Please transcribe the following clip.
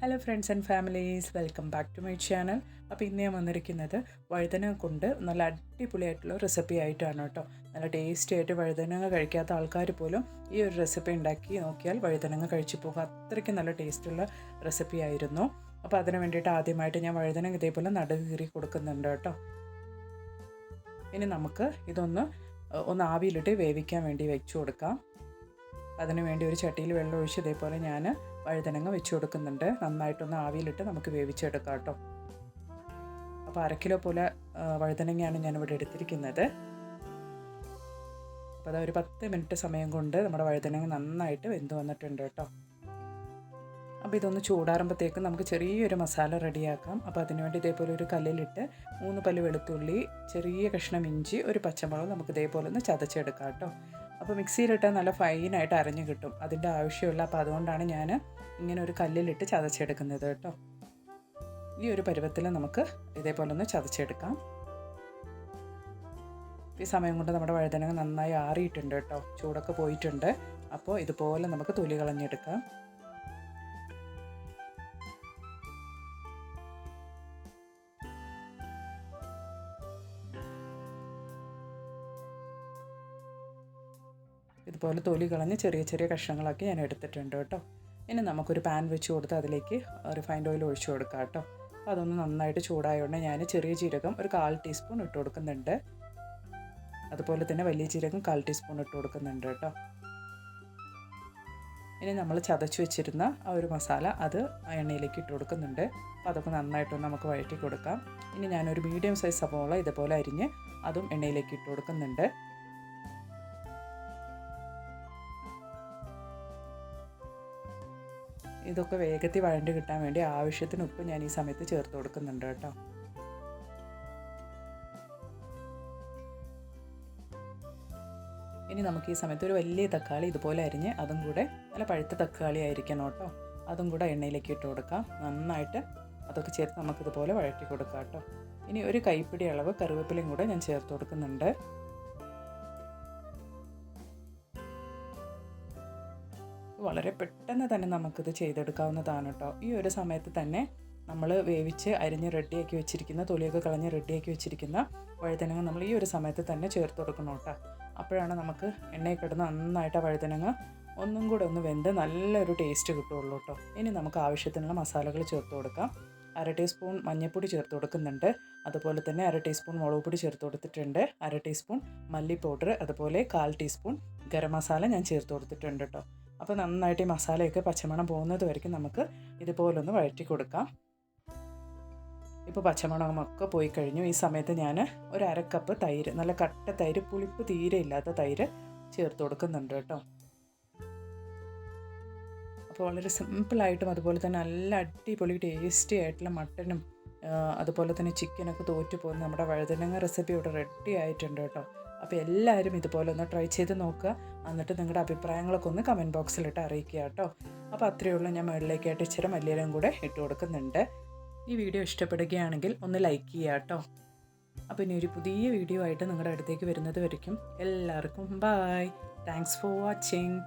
Hello friends and families, welcome back to my channel. അപ്പോൾ ഇന്ന് ഞാൻ വന്നിരിക്കുന്നത് വഴുതന കൊണ്ട് നല്ല അടിപൊളിയായിട്ടുള്ള റെസിപ്പി ആയിട്ടാണ് കേട്ടോ. നല്ല ടേസ്റ്റി ആയിട്ട് വഴുതനങ്ങ കഴിക്കാത്ത ആൾക്കാർ പോലും ഈ ഒരു റെസിപ്പി ഉണ്ടാക്കി നോക്കിയാൽ വഴുതനങ്ങ കഴിച്ചു പോകും. അത്രയ്ക്ക് നല്ല ടേസ്റ്റുള്ള റെസിപ്പി ആയിരുന്നു. അപ്പോൾ അതിന് വേണ്ടിയിട്ട് ആദ്യമായിട്ട് ഞാൻ വഴുതനങ്ങ ഇതേപോലെ നടുവ് കീറി കൊടുക്കുന്നുണ്ട് കേട്ടോ. ഇനി നമുക്ക് ഇതൊന്ന് ആവിയിലിട്ട് വേവിക്കാൻ വേണ്ടി വെച്ച് കൊടുക്കാം. അതിന് വേണ്ടി ഒരു ചട്ടിയിൽ വെള്ളം ഒഴിച്ച് ഇതേപോലെ ഞാൻ വഴുതനങ്ങ വെച്ച് കൊടുക്കുന്നുണ്ട്. നന്നായിട്ടൊന്ന് ആവിയിലിട്ട് നമുക്ക് വേവിച്ചെടുക്കാം കേട്ടോ. അപ്പോൾ 1/2 കിലോ പോലെ വഴുതനങ്ങയാണ് ഞാനിവിടെ എടുത്തിരിക്കുന്നത്. അപ്പോൾ അത് ഒരു 10 മിനിറ്റ് സമയം കൊണ്ട് നമ്മുടെ വഴുതനങ്ങ നന്നായിട്ട് വെന്ത് വന്നിട്ടുണ്ട് കേട്ടോ. അപ്പോൾ ഇതൊന്ന് ചൂടാറുമ്പോഴത്തേക്കും നമുക്ക് ചെറിയൊരു മസാല റെഡിയാക്കാം. അപ്പോൾ അതിനുവേണ്ടി ഇതേപോലെ ഒരു കല്ലിലിട്ട് 3 പല്ല് വെളുത്തുള്ളി, ചെറിയ കഷ്ണം ഇഞ്ചി, ഒരു പച്ചമുളക് നമുക്ക് ഇതേപോലെ ഒന്ന് ചതച്ചെടുക്കാം കേട്ടോ. അപ്പോൾ മിക്സിയിലിട്ടാൽ നല്ല ഫൈനായിട്ട് അരഞ്ഞു കിട്ടും. അതിൻ്റെ ആവശ്യമില്ല. അപ്പോൾ അതുകൊണ്ടാണ് ഞാൻ ഇങ്ങനെ ഒരു കല്ലിലിട്ട് ചതച്ചെടുക്കുന്നത് കേട്ടോ. ഈ ഒരു പരുവത്തിൽ നമുക്ക് ഇതേപോലെ ഒന്ന് ചതച്ചെടുക്കാം. ഈ സമയം കൊണ്ട് നമ്മുടെ വഴുതനങ്ങ നന്നായി ആറിയിട്ടുണ്ട് കേട്ടോ. ചൂടൊക്കെ പോയിട്ടുണ്ട്. അപ്പോൾ ഇതുപോലെ നമുക്ക് തൊലി കളഞ്ഞെടുക്കാം. ഇതുപോലെ തൊലി കളഞ്ഞ് ചെറിയ ചെറിയ കഷ്ണങ്ങളാക്കി ഞാൻ എടുത്തിട്ടുണ്ട് കേട്ടോ. ഇനി നമുക്കൊരു പാൻ വെച്ച് കൊടുത്ത് അതിലേക്ക് റിഫൈൻഡ് ഓയിൽ ഒഴിച്ചു കൊടുക്കാം കേട്ടോ. അപ്പോൾ അതൊന്ന് നന്നായിട്ട് ചൂടായതുകൊണ്ട് ഞാൻ ചെറിയ ജീരകം ഒരു 1/4 ടീസ്പൂൺ ഇട്ട് കൊടുക്കുന്നുണ്ട്. അതുപോലെ തന്നെ വലിയ ജീരകം 1/4 ടീസ്പൂൺ ഇട്ട് കൊടുക്കുന്നുണ്ട് കേട്ടോ. ഇനി നമ്മൾ ചതച്ച് വെച്ചിരുന്ന ആ ഒരു മസാല അത് എണ്ണയിലേക്ക് ഇട്ട് കൊടുക്കുന്നുണ്ട്. അപ്പോൾ അതൊക്കെ നന്നായിട്ടൊന്ന് നമുക്ക് വഴറ്റി കൊടുക്കാം. ഇനി ഞാനൊരു മീഡിയം സൈസ് സവോള ഇതുപോലെ അരിഞ്ഞ് അതും എണ്ണയിലേക്ക് ഇട്ട് കൊടുക്കുന്നുണ്ട്. ഇതൊക്കെ വേഗത്തിൽ വഴണ്ട് കിട്ടാൻ വേണ്ടി ആവശ്യത്തിന് ഉപ്പ് ഞാൻ ഈ സമയത്ത് ചേർത്ത് കൊടുക്കുന്നുണ്ട് കേട്ടോ. ഇനി നമുക്ക് ഈ സമയത്ത് ഒരു വലിയ തക്കാളി ഇതുപോലെ അരിഞ്ഞ് അതും കൂടെ നല്ല പഴുത്ത തക്കാളി ആയിരിക്കണം കേട്ടോ. അതും കൂടെ എണ്ണയിലേക്ക് ഇട്ട് കൊടുക്കാം. നന്നായിട്ട് അതൊക്കെ ചേർത്ത് നമുക്കിതുപോലെ വഴറ്റി കൊടുക്കാം കേട്ടോ. ഇനി ഒരു കൈപ്പിടി അളവ് കറിവേപ്പിലയും കൂടെ ഞാൻ ചേർത്ത് കൊടുക്കുന്നുണ്ട്. വളരെ പെട്ടെന്ന് തന്നെ നമുക്കിത് ചെയ്തെടുക്കാവുന്നതാണ് കേട്ടോ. ഈ ഒരു സമയത്ത് തന്നെ നമ്മൾ വേവിച്ച് അരിഞ്ഞ് റെഡിയാക്കി വെച്ചിരിക്കുന്ന തൊലിയൊക്കെ കളഞ്ഞ് റെഡിയാക്കി വെച്ചിരിക്കുന്ന വഴുതനങ്ങ നമ്മൾ ഈ ഒരു സമയത്ത് തന്നെ ചേർത്ത് കൊടുക്കണം കേട്ടോ. അപ്പോഴാണ് നമുക്ക് എണ്ണയിൽ കിടന്ന് നന്നായിട്ട് വഴുതനങ്ങ ഒന്നും കൂടെ ഒന്ന് വെന്ത് നല്ലൊരു ടേസ്റ്റ് കിട്ടുള്ളൂ കേട്ടോ. ഇനി നമുക്ക് ആവശ്യത്തിനുള്ള മസാലകൾ ചേർത്ത് കൊടുക്കാം. 1/2 ടീസ്പൂൺ മഞ്ഞൾപ്പൊടി ചേർത്ത് കൊടുക്കുന്നുണ്ട്. അതുപോലെ തന്നെ 1/2 ടീസ്പൂൺ മുളക് പൊടി ചേർത്ത് കൊടുത്തിട്ടുണ്ട്. 1/2 ടീസ്പൂൺ മല്ലി പൗഡർ, അതുപോലെ 1/4 ടീസ്പൂൺ ഗരം മസാല ഞാൻ ചേർത്ത് കൊടുത്തിട്ടുണ്ട് കേട്ടോ. അപ്പോൾ നന്നായിട്ട് ഈ മസാലയൊക്കെ പച്ചമണം പോകുന്നത് വரைക്കും നമുക്ക് ഇതുപോലൊന്ന് വഴറ്റി കൊടുക്കാം. ഇപ്പോൾ പച്ചമണമൊക്കെ പോയി കഴിഞ്ഞു. ഈ സമയത്ത് ഞാൻ ഒരു 1/2 കപ്പ് തൈര്, നല്ല കട്ട തൈര്, പുളിപ്പ് തീരെ ഇല്ലാത്ത തൈര് ചേർത്ത് കൊടുക്കുന്നുണ്ട് കേട്ടോ. അപ്പോൾ വളരെ സിമ്പിളായിട്ടും അതുപോലെ തന്നെ നല്ല അടിപൊളി ടേസ്റ്റി ആയിട്ടുള്ള മട്ടനും അതുപോലെ തന്നെ ചിക്കനൊക്കെ തോറ്റു പോകുന്ന നമ്മുടെ വഴുതനങ്ങ റെസിപ്പി ഇവിടെ റെഡി ആയിട്ടുണ്ട് കേട്ടോ. അപ്പോൾ എല്ലാവരും ഇതുപോലെ ഒന്ന് ട്രൈ ചെയ്ത് നോക്കുക. എന്നിട്ട് നിങ്ങളുടെ അഭിപ്രായങ്ങളൊക്കെ ഒന്ന് കമൻറ്റ് ബോക്സിലിട്ട് അറിയിക്കുക കേട്ടോ. അപ്പോൾ അത്രയേ ഉള്ളൂ. ഞാൻ മുകളിലേക്കായിട്ട് ഇച്ചിരി മല്ലിയിലയും കൂടെ ഇട്ട് കൊടുക്കുന്നുണ്ട്. ഈ വീഡിയോ ഇഷ്ടപ്പെടുകയാണെങ്കിൽ ഒന്ന് ലൈക്ക് ചെയ്യുക കേട്ടോ. അപ്പോൾ ഇനി ഒരു പുതിയ വീഡിയോ ആയിട്ട് നിങ്ങളുടെ അടുത്തേക്ക് വരുന്നത് വരയ്ക്കും എല്ലാവർക്കും ബൈ. Thanks for watching.